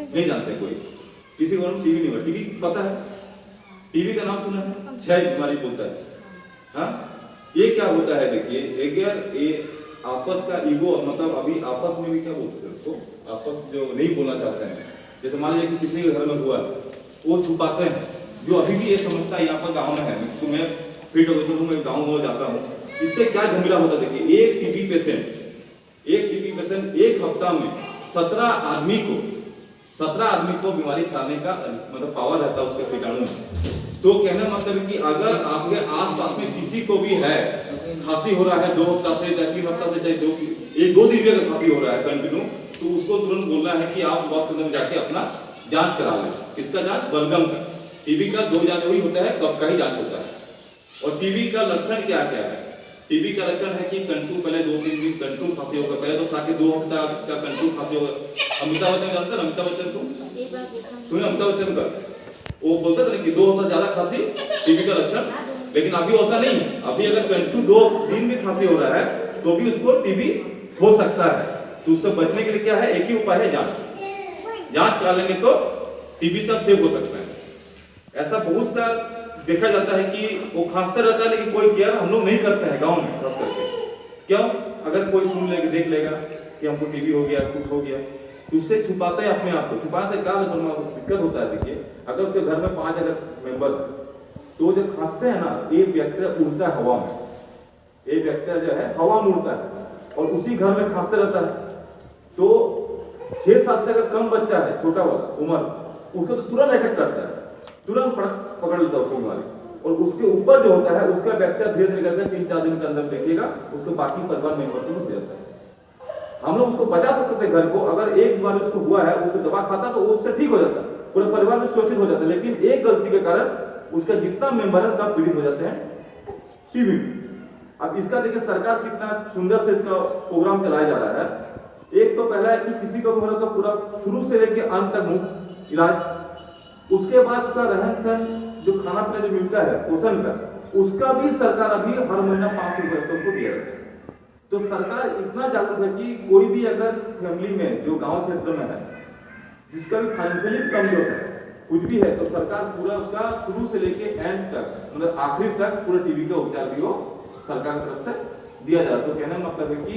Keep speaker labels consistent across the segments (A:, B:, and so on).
A: नहीं जानते कोई, किसी को टीवी नहीं हुआ। टीवी पता है, टीवी का नाम सुना है, क्षय बीमारी बोलता है। हाँ, ये क्या होता है देखिए, एक यार ये आपस का ईगो, मतलब अभी आपस में भी क्या बोलते हैं उसको, आपस जो नहीं बोलना चाहते हैं, जैसे मान लीजिए कि किसी के घर में हुआ वो छुपाते हैं, जो अभी भी ये समझता है यहाँ पर गाँव में है, तो मैं फील्ड ऑफिसर हूँ, मैं गाँव में जाता हूँ, इससे क्या झमेला होता है देखिए। एक टीबी पेशेंट एक हफ्ता में 17 आदमी को बीमारी फैलाने का मतलब पावर रहता है उसके कीटाणु में। तो कहने मतलब कि अगर आपके आसपास में किसी को भी है, खांसी हो रहा है 2 हफ्ता से या 3 हफ्ता से, चाहे 2 दिन भी अगर खांसी हो रहा है कंटिन्यू, तो उसको तुरंत बोलना है कि आप स्वास्थ्य केंद्र में जाके अपना जांच करा लें। किसका जांच? बलगम का। टीबी का 2 जांच वही होता है, कब का ही जांच होता है। और टीबी का लक्षण क्या क्या है? टीबी का लक्षण है कि कंटिन्यू पहले 2-3 दिन कंटिन्यू खांसी होगा, पहले तो खाके 2 हफ्ता का कंटिन्यू खांसी होगा। अमिताभ बच्चन जानते हैं? अमिताभ बच्चन को सुनिए, अमिताभ बच्चन का वो बोलते थे कि 2 हफ्ता ज्यादा खांसी टीबी का लक्षण, लेकिन अभी होता नहीं। अभी अगर कंटिन्यू 2 दिन भी खांसी हो रहा है तो भी उसको टीबी हो सकता है। तो उससे बचने के लिए क्या है? एक ही उपाय है, जांच करा लेंगे तो टीबी सब सेव हो सकता है। ऐसा बहुत सा देखा जाता है कि वो खांसता रहता है लेकिन कोई केयर हम लोग नहीं करते हैं गांव में खास करके। क्यों? अगर कोई सुन लेगा, देख लेगा कि हमको टीबी हो गया, कुछ हो गया, तो उससे छुपाता है अपने आप को। छुपाने से क्या दिक्कत होता है देखिए, अगर उसके घर में 5 अगर मेंबर, तो जब खांसते हैं ना, एक बैक्टीरिया उड़ता है हवा में, एक बैक्टीरिया जो है हवा में उड़ता है और उसी घर में खांसते रहता है। तो 6 साल से अगर कम बच्चा है, छोटा वाला उम्र, उसको तो तुरंत अटैक करता है, तुरंत पकड़ लेता है उसको बीमारी। और उसके ऊपर जो होता है उसका बैक्टीरिया धीरे धीरे करके 3-4 दिन के अंदर देखिएगा उसको बाकी परिवार मेंबर को हो जाता है। हम लोग उसको बचा सकते थे घर को, अगर एक बार उसको हुआ है, उसको दवा खाता तो उससे ठीक हो जाता, पूरे परिवार में सुरक्षित हो जाता है। लेकिन एक गलती के कारण उसका जितना मेंबर है सब पीड़ित हो जाते हैं टीबी। अब इसका देखिए सरकार कितना सुंदर से इसका प्रोग्राम चलाया जा रहा है। एक तो पहला है कि किसी को भी हो तो पूरा शुरू से लेकर अंत तक मुफ्त इलाज, उसके बाद उसका रहन सहन, जो खाना पीना जो मिलता है पोषण का, उसका भी सरकार अभी हर महीना 500 रुपए उसको दिया जाता है। तो सरकार इतना जागरूक है कि कोई भी अगर फैमिली में जो गांव क्षेत्र में है, जिसका भी फाइनेंशियली कमजोर है, कुछ भी है, तो सरकार पूरा उसका शुरू से लेके एंड तक, मतलब आखिरी तक पूरे टीबी का उपचार भी वो सरकार की तरफ से दिया जा रहा है। तो कहने का मतलब है कि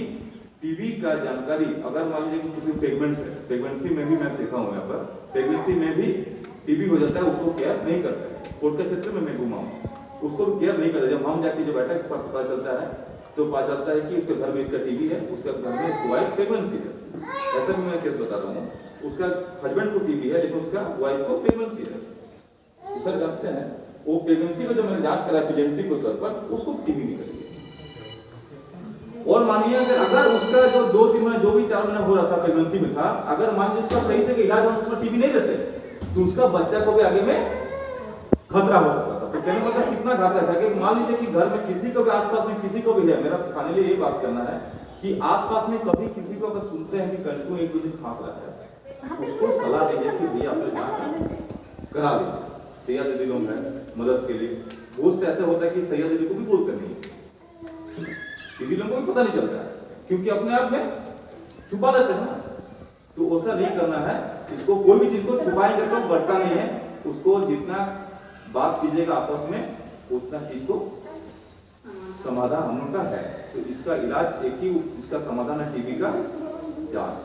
A: टीबी का जानकारी, अगर मान लीजिए कि किसी प्रेगनेंट है, प्रेगनेंसी में भी मैं देखा हूँ यहाँ पर, प्रेगनेंसी में भी टीबी हो जाता है, उसको केयर नहीं करते। कोर्ट के क्षेत्र में मैं घूमा हूँ, उसको केयर नहीं करते। जब हम जाके जो बैठक पर पता चलता है तो पता चलता है कि उसके घर में इसका टीबी है, उसके घर में इसकी वाइफ प्रेगनेंसी है। ऐसा भी मैं केस बता रहा हूँ, उसका हस्बैंड को टीबी है लेकिन उसका वाइफ को प्रेगनेंसी है। सर जानते हैं वो प्रेगनेंसी को जो मैंने जांच करा पीजेंट्री के तौर पर, उसको टीबी निकल गई। और मानिए अगर उसका जो 2-3 महीने जो भी 4 महीने हो रहा था प्रेगनेंसी में था, अगर मान लीजिए उसका सही से इलाज हो उसमें टीबी नहीं देते तो उसका बच्चा को भी आगे में खतरा हो सकता था। तो कहने मतलब कितना घातक है कि मान लीजिए कि घर में किसी को भी, आसपास में किसी को भी है, मेरा फाइनली ये बात करना है कि आसपास में कभी किसी को अगर सुनते हैं कि कंटिन्यू एक दूसरे खांस रहा है, उसको सलाह दीजिए कि भैया आपने जांच करा लीजिए। सैया दीदी लोग हैं मदद के लिए, बहुत से ऐसे होता है कि सैया दीदी को भी बोलते नहीं, दीदी लोगों को भी पता नहीं चलता है क्योंकि अपने आप में छुपा लेते हैं। तो ऐसा नहीं करना है, इसको कोई भी चीज को छुपाएंगे तो बढ़ता नहीं है, उसको जितना बात कीजिएगा आपस में उतना चीज को समाधान हम लोग का है। तो इसका इलाज एक ही, इसका समाधान है टीबी का जांच।